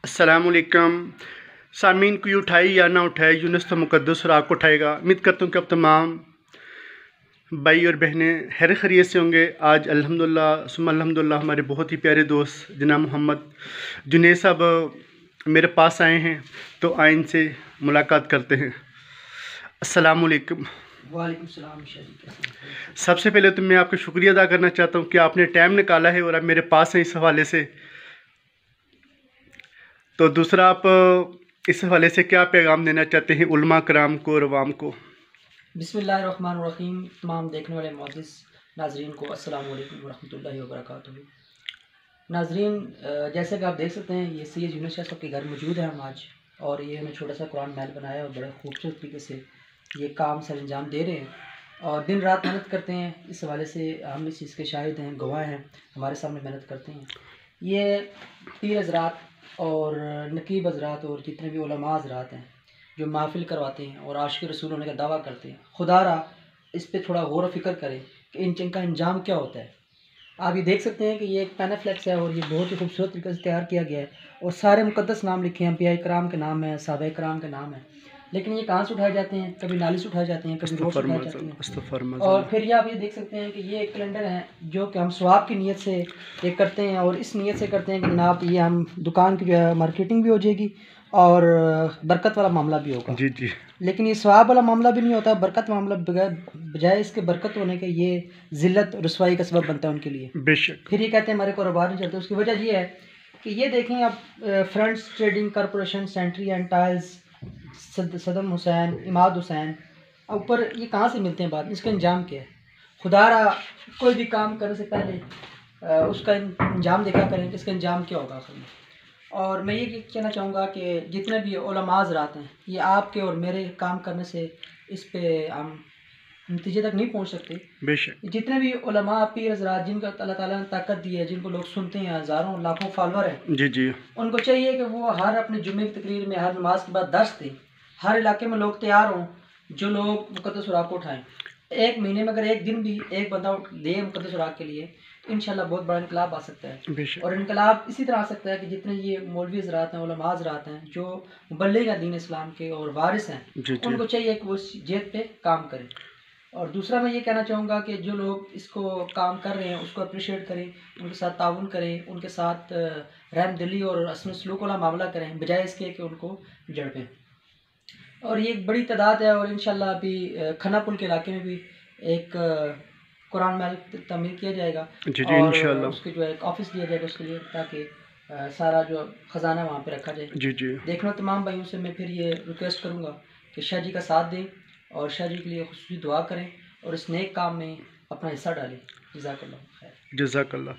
अस्सलामुअलैकुम सामीन को उठाए या ना उठाए, यूनुस तो मुकद्दस और आपको उठाएगा। उम्मीद करता हूँ कि अब तमाम भाई और बहनें खैर खैरियत से होंगे। आज अल्हम्दुलिल्लाह सुम्मा अल्हम्दुलिल्लाह हमारे बहुत ही प्यारे दोस्त जनाब मोहम्मद जुनैद साहब मेरे पास आए हैं, तो आए इनसे मुलाकात करते हैं। अस्सलामुअलैकुम। वालेकुम सलाम। सबसे पहले तो मैं आपका शुक्रिया अदा करना चाहता हूँ कि आपने टाइम निकाला है और आप मेरे पास हैं इस हवाले से। तो दूसरा, आप इस हवाले से क्या पैगाम देना चाहते हैं उलमा कराम को और अवाम को? बिस्मिल्लाहिर्रहमानिर्रहीम। तमाम देखने वाले मोअज़्ज़िज़ नाज़रीन को अस्सलाम वालेकुम वरहमतुल्लाहि वबरकातुहू। नाज़रीन, जैसे कि आप देख सकते हैं ये सैयद यूनुस शाह साहब के घर मौजूद हैं हम आज, और ये हमें छोटा सा कुरान महल बनाया और बड़े खूबसूरत तरीके से ये काम सर अंजाम दे रहे हैं और दिन रात मेहनत करते हैं। इस हवाले से हम इस चीज़ के शाहिद हैं, गवाह हैं, हमारे सामने मेहनत करते हैं। ये पीर हज़रात और नकीब हज़रात और जितने भी उलमा हज़रात हैं जो महफ़िल करवाते हैं और आशिक़ रसूल होने का दावा करते हैं, खुदारा इस पे थोड़ा गौर व फ़िक्र करें कि इनका अंजाम क्या होता है। आप ये देख सकते हैं कि ये एक पैनाफ्लेक्स है और ये बहुत ही खूबसूरत तरीके से तैयार किया गया है और सारे मुक़द्दस नाम लिखे हैं, अंबिया इकराम के नाम है, सहाबा इकराम के नाम है। लेकिन ये कहाँ से उठाए जाते हैं? कभी नाली से उठाए जाते हैं, कभी रोड से उठाए जाते हैं। और फिर ये आप ये देख सकते हैं कि ये एक कैलेंडर है जो कि हम सवाब की नीयत से ये करते हैं और इस नीयत से करते हैं कि जनाब ये हम दुकान की जो है मार्केटिंग भी हो जाएगी और बरकत वाला मामला भी होगा। जी जी। लेकिन ये सवाब वाला मामला भी नहीं होता, बरकत मामला बजाय इसके बरकत होने के ये ज़िल्लत रसवाई का सबब बनता है उनके लिए। बेशक। फिर ये कहते हैं हमारे कारोबार नहीं चलते। उसकी वजह ये है कि ये देखें आप, fronts trading corporation, sanitary and tiles, Saddam Hussain, Imad Hussain, ऊपर ये कहाँ से मिलते हैं? बात इसका अंजाम क्या है? खुदारा कोई भी काम करने से पहले उसका अंजाम देखा करें कि इसका अंजाम क्या होगा आखिर में। और मैं ये कहना चाहूँगा कि जितने भी उलमा हज़रात हैं, ये आपके और मेरे काम करने से इस पे हम नतीजे तक नहीं पहुँच सकते। बेशक। जितने भी उलमा पीर हज़रात जिनको अल्लाह ताला ने ताकत दी है, जिनको लोग सुनते हैं, हज़ारों लाखों फॉलोअर हैं, जी जी, उनको चाहिए कि वो हर अपने जुम्मे की तकरीर में, हर नमाज के बाद दर्स दें। हर इलाके में लोग तैयार हों जो लोग मुक़द्दस उराक़ को उठाएँ। एक महीने में अगर एक दिन भी एक बंदा दे मुक़द्दस उराक़ के लिए, तो इंशाल्लाह बहुत बड़ा इनकलाब आ सकता है। और इनकलाब इसी तरह आ सकता है कि जितने ये मौलवी हज़रात हैं, उलमा हज़रात हैं जो मुबल्लिग़ हैं दीन इस्लाम के और वारिस हैं, उनको चाहिए कि वो इस जेद पे काम करें। और दूसरा मैं ये कहना चाहूँगा कि जो लोग इसको काम कर रहे हैं उसको अप्रिशिएट करें, उनके साथ ताउन करें, उनके साथ रहमदिली और हस्न सलूक वाला मामला करें, बजाय इसके कि उनको झड़पें। और ये एक बड़ी तादाद है और इंशाल्लाह अभी खन्ना पुल के इलाके में भी एक कुरान महल तमीर किया जाएगा। जी जी, और इंशाल्लाह उसके जो है एक ऑफिस दिया जाएगा उसके लिए, ताकि सारा जो ख़जाना वहाँ पे रखा जाए। जी जी। देखना तमाम भाइयों से मैं फिर ये रिक्वेस्ट करूँगा कि शाह जी का साथ दें और शाह जी के लिए खुसूसी दुआ करें और इस नेक काम में अपना हिस्सा डालें। जज़ाकल्लाह खैर। जज़ाकल्लाह।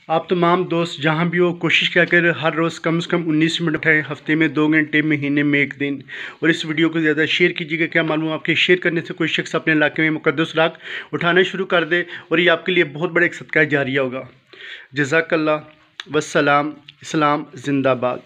आप तमाम दोस्त जहाँ भी हो, कोशिश क्या करें हर रोज़ कम से कम 19 मिनट उठाएँ, हफ्ते में 2 घंटे, महीने में 1 दिन। और इस वीडियो को ज़्यादा शेयर कीजिएगा। क्या मालूम आपके शेयर करने से कोई शख्स अपने इलाके में मुक़द्दस उराक़ उठाना शुरू कर दे और ये आपके लिए बहुत बड़ा एक सदका जारिया होगा। जज़ाकल्लाह। वस्सलाम। इस्लाम ज़िंदाबाद।